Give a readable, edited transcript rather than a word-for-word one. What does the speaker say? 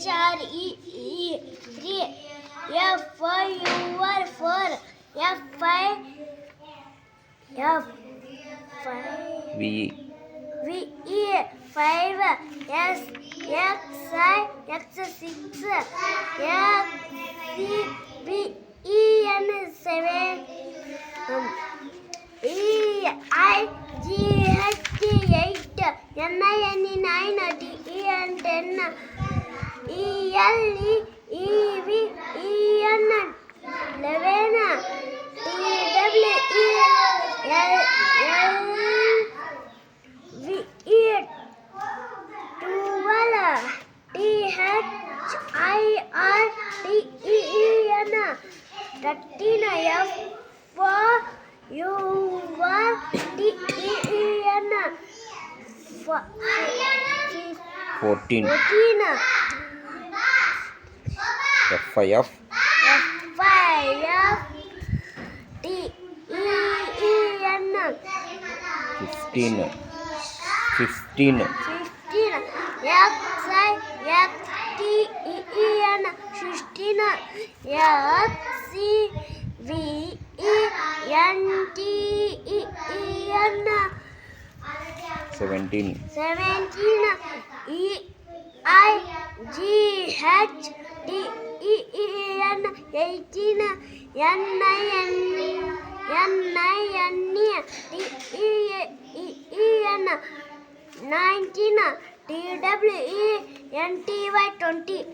THREE 3 F for your 4 F 5 VE VE 5 S X I X 6 X C B E N 7 E I G H 8 N I N E 9 T E N 10 E L E V E N 11 T W E L V E 12 T H I R T E N 13 F for U T E N 14 FIF F T E N 15 X I X T E N 16 X C V E N T E N 17 E I G H T E N 18 N I N E T E N 19 T W E N T Y 20